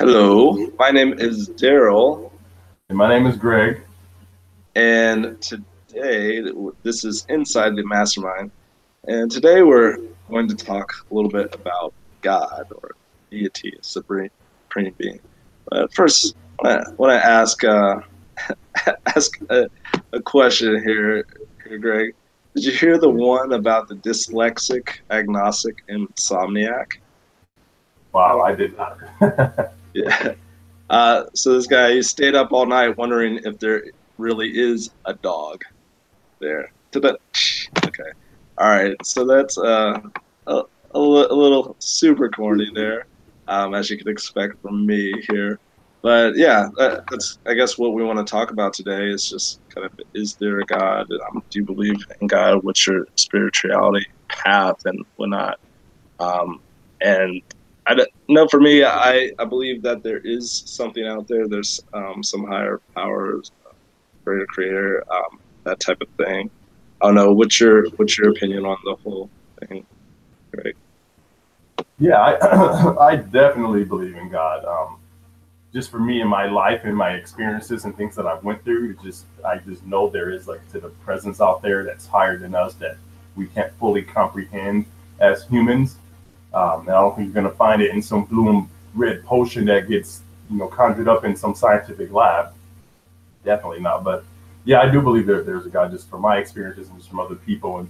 Hello, my name is Darrell, And my name is Greg. and today this is Inside the Mastermind. And today we're going to talk a little bit about God or deity, supreme being. But first, I want to ask a question here, Greg. Did you hear the one about the dyslexic, agnostic, insomniac? Wow, I did not. Yeah. So this guy, he stayed up all night wondering if there really is a dog there. Okay. All right. So that's a, a little super corny there, as you could expect from me here. But yeah, that's I guess what we want to talk about today is just kind of, is there a God? Do you believe in God? What's your spirituality path and whatnot? And I don't know. For me, I believe that there is something out there. There's some higher powers, greater creator, that type of thing. I don't know. What's your opinion on the whole thing? Right. Yeah, I definitely believe in God. Just for me in my life and my experiences and things that I've went through, I just know there is like to the presence out there that's higher than us that we can't fully comprehend as humans. And I don't think you're going to find it in some blue and red potion that gets conjured up in some scientific lab. Definitely not. But yeah, I do believe there's a God just from my experiences and just from other people and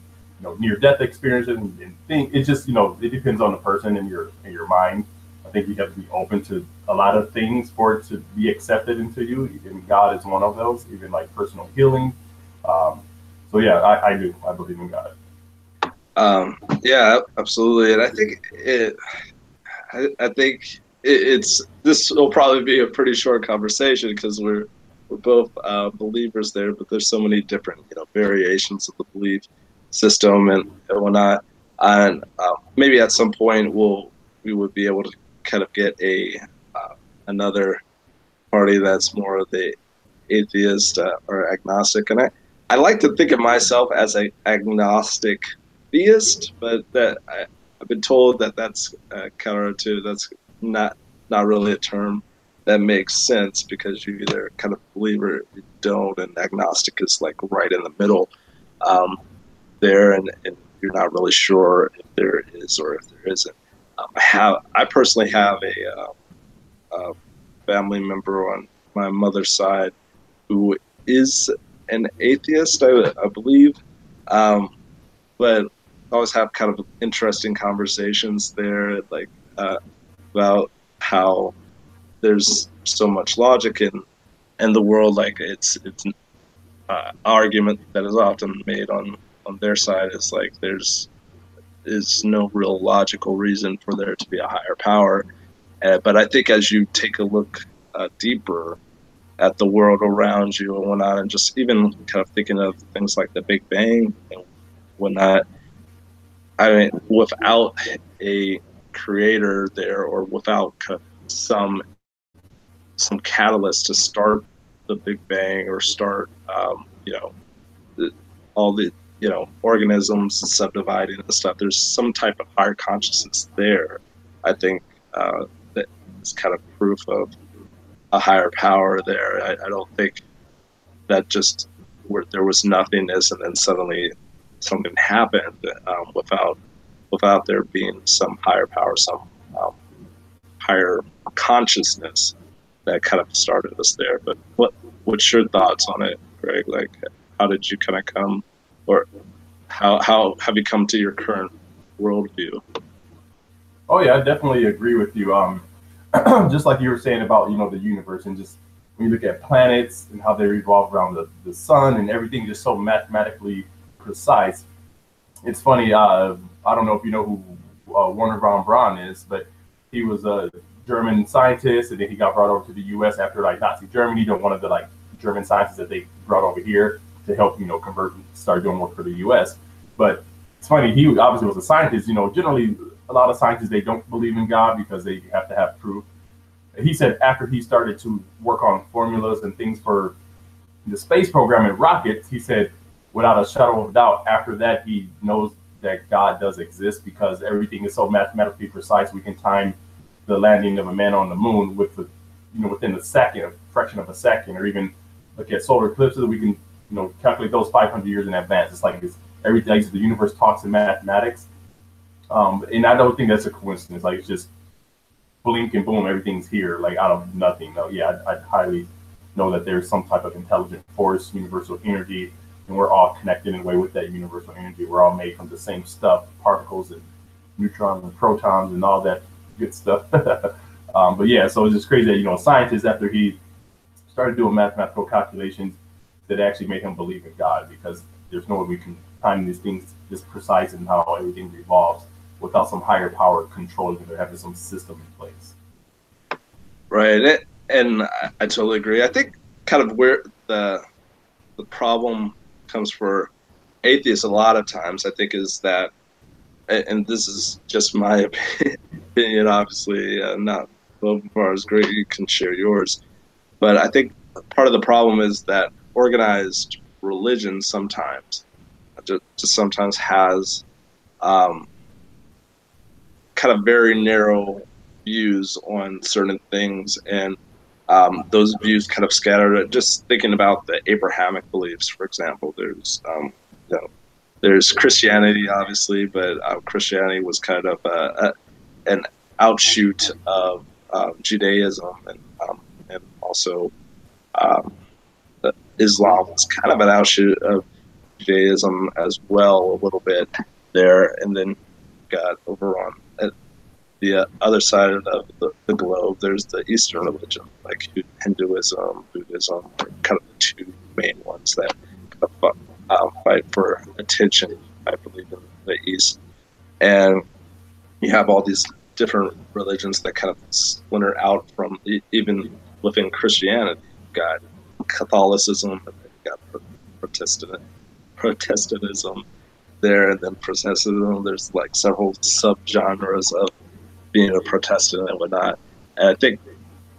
near death experiences and think it just it depends on the person and your mind. I think you have to be open to a lot of things for it to be accepted into you. And God is one of those, even like personal healing. So yeah, I do. I believe in God. Yeah, absolutely. And I think it's this will probably be a pretty short conversation because we're both believers there, but there's so many different variations of the belief system and whatnot. And maybe at some point we would be able to kind of get a another party that's more of the atheist or agnostic. And I like to think of myself as a agnostic theist, but I've been told that that's counter to that's not not really a term that makes sense because you either kind of believe or you don't, and agnostic is like right in the middle um, there, and you're not really sure if there is or if there isn't. I personally have a family member on my mother's side who is an atheist, I believe. But I always have kind of interesting conversations there, like about how there's so much logic in the world. Like it's argument that is often made on their side is like there's is no real logical reason for there to be a higher power. But I think as you take a look deeper at the world around you and whatnot, and just even kind of thinking of things like the Big Bang and whatnot, I mean, without a creator there or without some some catalyst to start the Big Bang or start, all the organisms subdividing and stuff. There's some type of higher consciousness there. I think that is kind of proof of a higher power there. I don't think that just where there was nothingness and then suddenly something happened without there being some higher power, some higher consciousness that kind of started us there. But what's your thoughts on it, Greg? Like, how did you kind of come, or how have you come to your current worldview? Oh yeah, I definitely agree with you. Just like you were saying about the universe and just when you look at planets and how they revolve around the sun and everything just so mathematically precise. It's funny. I don't know if you know who Werner von Braun is, but he was a German scientist, and then he got brought over to the U.S. after like Nazi Germany. One of the like German scientists that they brought over here to help convert and start doing work for the U.S. But it's funny. He obviously was a scientist. Generally a lot of scientists they don't believe in God because they have to have proof. He said after he started to work on formulas and things for the space program and rockets, he said without a shadow of doubt, after that he knows that God does exist because everything is so mathematically precise. We can time the landing of a man on the moon with the, within a second, a fraction of a second, or even look at solar eclipses. We can, calculate those 500 years in advance. It's like everything. The universe talks in mathematics, and I don't think that's a coincidence. Like, it's just blink and boom, everything's here, like out of nothing. No, yeah, I'd highly know that there's some type of intelligent force, universal energy, and we're all connected in a way with that universal energy. We're all made from the same stuff, particles and neutrons and protons and all that good stuff. But yeah, so it's just crazy that, a scientist, after he started doing mathematical calculations, that actually made him believe in God, because there's no way we can time these things this precise in how everything revolves without some higher power controlling it or having some system in place. Right, and I totally agree. I think kind of where the problem comes for atheists a lot of times, I think, is that, and this is just my opinion, obviously, not both of ours, great, you can share yours, but I think part of the problem is that organized religion sometimes just sometimes has kind of very narrow views on certain things, and those views kind of scattered. Just thinking about the Abrahamic beliefs, for example, there's Christianity, obviously, but Christianity was kind of an outshoot of Judaism, and also Islam was kind of an outshoot of Judaism as well, a little bit there, and then got over on the other side of the globe. There's the Eastern religion, like Hinduism, Buddhism, are kind of the two main ones that kind of fight for attention, I believe, in the East. And you have all these different religions that kind of splinter out from even within Christianity. You've got Catholicism, and then you've got Protestantism there, and then Protestantism. There's like several subgenres of being a Protestant and whatnot. And I think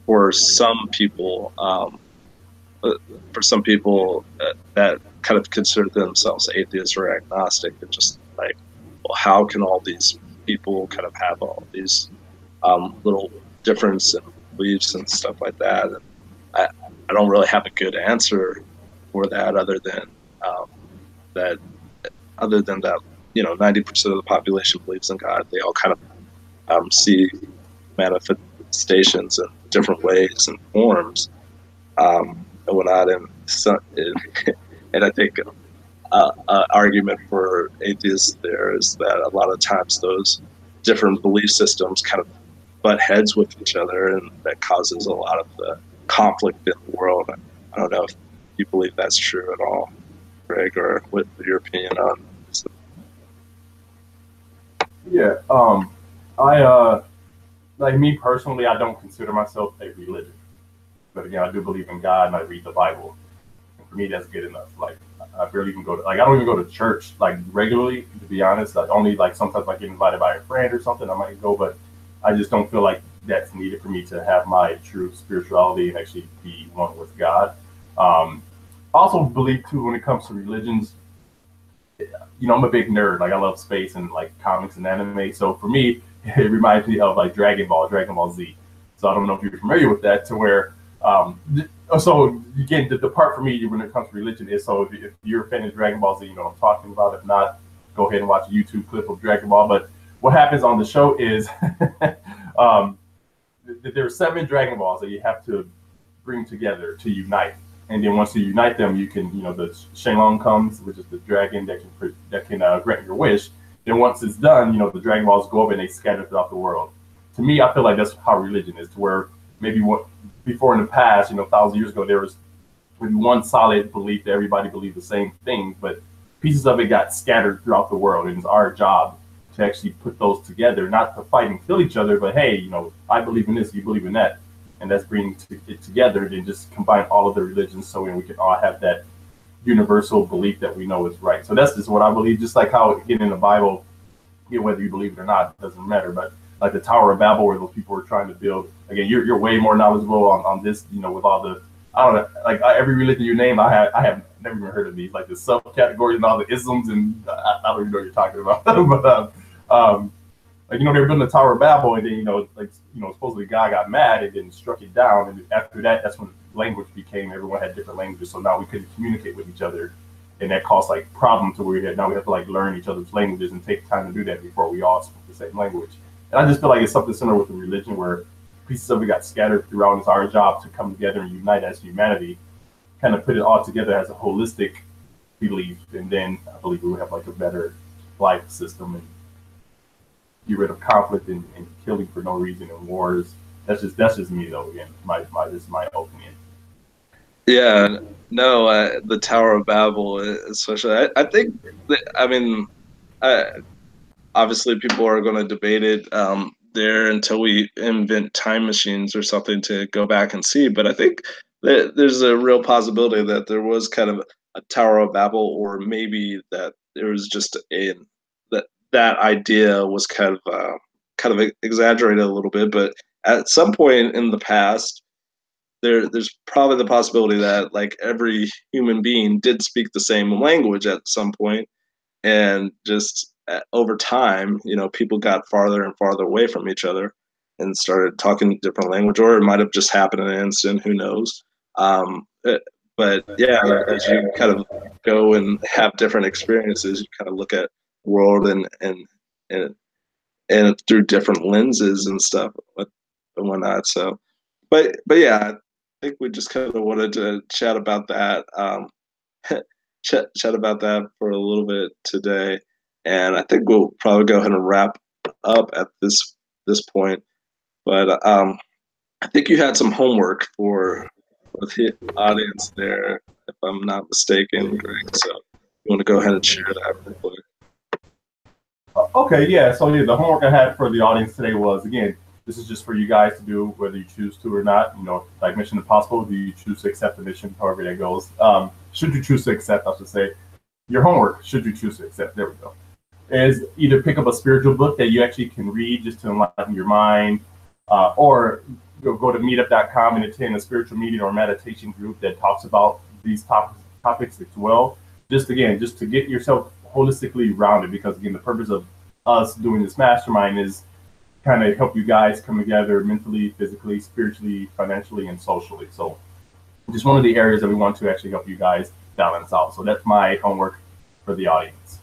for some people, that kind of consider themselves atheists or agnostic, and just like, well, how can all these people kind of have all these little difference in beliefs and stuff like that? And I don't really have a good answer for that, other than that 90% of the population believes in God. They all kind of see manifestations in different ways and forms, and whatnot. And I think an argument for atheists there is that a lot of times those different belief systems kind of butt heads with each other, and that causes a lot of the conflict in the world. I don't know if you believe that's true at all, Greg, or what your opinion on this? Yeah, like me personally, I don't consider myself a religion, but again, I do believe in God, and I read the Bible. And for me, that's good enough. Like, I barely even go to, I don't even go to church like regularly, to be honest. Like, only like sometimes I get invited by a friend or something, I might go, but I just don't feel like that's needed for me to have my true spirituality and actually be one with God. I also believe too, when it comes to religions, I'm a big nerd. Like, I love space and like comics and anime. So for me, it reminds me of like Dragon Ball Z. So I don't know if you're familiar with that, to where, so again, the part for me when it comes to religion is, so if you're a fan of Dragon Ball Z, you know what I'm talking about. If not, go ahead and watch a YouTube clip of Dragon Ball. But what happens on the show is there are 7 Dragon Balls that you have to bring together to unite. And then once you unite them, you can, the Shenlong comes, which is the dragon that can grant your wish. Then once it's done, the Dragon Balls go up and they scatter throughout the world. To me, I feel like that's how religion is, to where maybe before in the past, 1,000 years ago, there was maybe one solid belief that everybody believed the same thing, but pieces of it got scattered throughout the world. And it's our job to actually put those together, not to fight and kill each other, but hey, I believe in this, you believe in that. And that's bringing it together, and just combine all of the religions so we can all have that universal belief that we know is right. So that's just what I believe. Just like how, again, in the Bible, whether you believe it or not, it doesn't matter. But like the Tower of Babel, where those people were trying to build, again, you're way more knowledgeable on this, with all the, I don't know, like every religion you name, I have never even heard of these, like the subcategories and all the isms, and I don't even know what you're talking about. But like, they were building the Tower of Babel, and then, supposedly God got mad and then struck it down. And after that, that's when language became, everyone had different languages. So now we couldn't communicate with each other. And that caused like problems to where now we have to like learn each other's languages and take time to do that before we all speak the same language. And I just feel like it's something similar with the religion where pieces of it got scattered throughout. It's our job to come together and unite as humanity, kind of put it all together as a holistic belief. And then I believe we would have like a better life system and get rid of conflict and killing for no reason and wars. That's just me though. Again, this is my opinion. Yeah, no, the Tower of Babel, especially. I think that, I mean, obviously people are going to debate it there until we invent time machines or something to go back and see. But I think that there's a real possibility that there was kind of a Tower of Babel, or maybe that there was just that idea was kind of exaggerated a little bit. But at some point in the past, there's probably the possibility that like every human being did speak the same language at some point, and just over time, people got farther and farther away from each other and started talking different language, or it might have just happened in an instant. Who knows? But yeah, as you kind of go and have different experiences, you kind of look at the world and through different lenses and stuff and whatnot. So, but yeah, I think we just kind of wanted to chat about that, chat about that for a little bit today, and I think we'll probably go ahead and wrap up at this point. But I think you had some homework for the audience there, if I'm not mistaken, Greg. So you want to go ahead and share that real quick? Okay, yeah. So yeah, the homework I had for the audience today was, again, this is just for you guys to do, whether you choose to or not. Like Mission Impossible, do you choose to accept the mission, however that goes. Should you choose to accept, I should say, your homework, should you choose to accept, there we go, is either pick up a spiritual book that you actually can read just to enlighten your mind, or go to meetup.com and attend a spiritual meeting or meditation group that talks about these topics as well. Just to get yourself holistically rounded, because again, the purpose of us doing this mastermind is kind of help you guys come together mentally, physically, spiritually, financially, and socially. So just one of the areas that we want to actually help you guys balance out. So that's my homework for the audience.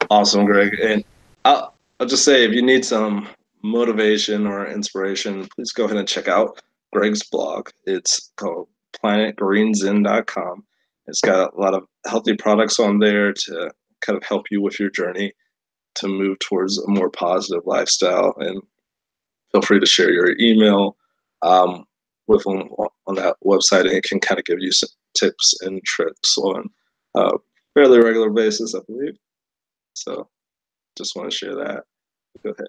Awesome, Greg. And I'll just say, if you need some motivation or inspiration, please go ahead and check out Greg's blog. It's called planetgreenzen.com. It's got a lot of healthy products on there to kind of help you with your journey to move towards a more positive lifestyle. And feel free to share your email with them on that website, and it can kind of give you some tips and tricks on a fairly regular basis, I believe. So just want to share that. Go ahead.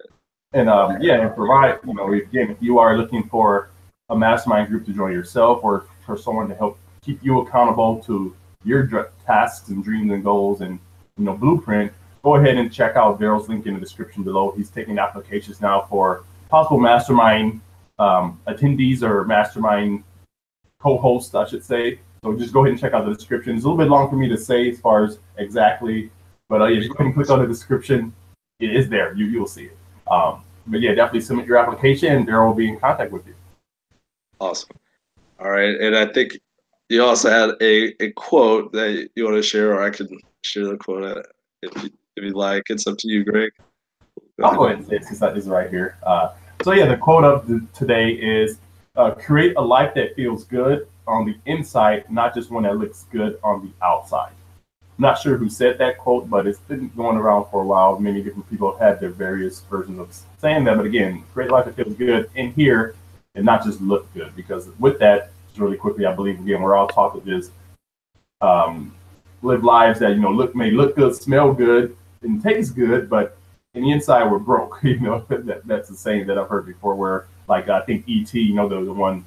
And and provide, again, if you are looking for a mastermind group to join yourself, or for someone to help keep you accountable to your tasks and dreams and goals and blueprint, go ahead and check out Darrell's link in the description below. He's taking applications now for possible mastermind attendees or mastermind co-hosts, I should say. So just go ahead and check out the description. It's a little bit long for me to say as far as exactly, but yeah, you can click on the description. It is there. You'll see it. But yeah, definitely submit your application, and Darrell will be in contact with you. Awesome. All right, and I think you also had a quote that you want to share, or I can share the quote if you like. It's up to you, Greg. I'll go ahead and say it since that is right here. So yeah, the quote of today is, create a life that feels good on the inside, not just one that looks good on the outside. I'm not sure who said that quote, but it's been going around for a while. Many different people have had their various versions of saying that. But again, create a life that feels good in here and not just look good. Because with that, just really quickly, I believe, again, we're all taught to just live lives that, may look good, smell good, and taste good, but in the inside, we're broke. That's the saying that I've heard before, where, like, I think E.T., the one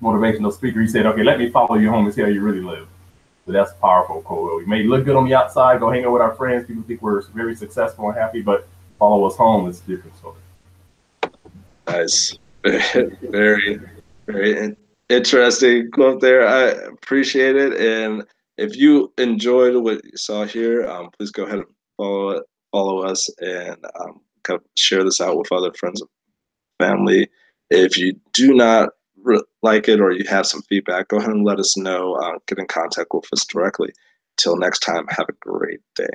motivational speaker, he said, okay, let me follow you home and see how you really live. So that's a powerful quote. We may look good on the outside, go hang out with our friends. People think we're very successful and happy, but follow us home, it's a different story. Nice. Very, very interesting quote there. I appreciate it. And if you enjoyed what you saw here, please go ahead and follow us and kind of share this out with other friends and family. If you do not like it or you have some feedback, go ahead and let us know. Get in contact with us directly. Till next time, have a great day.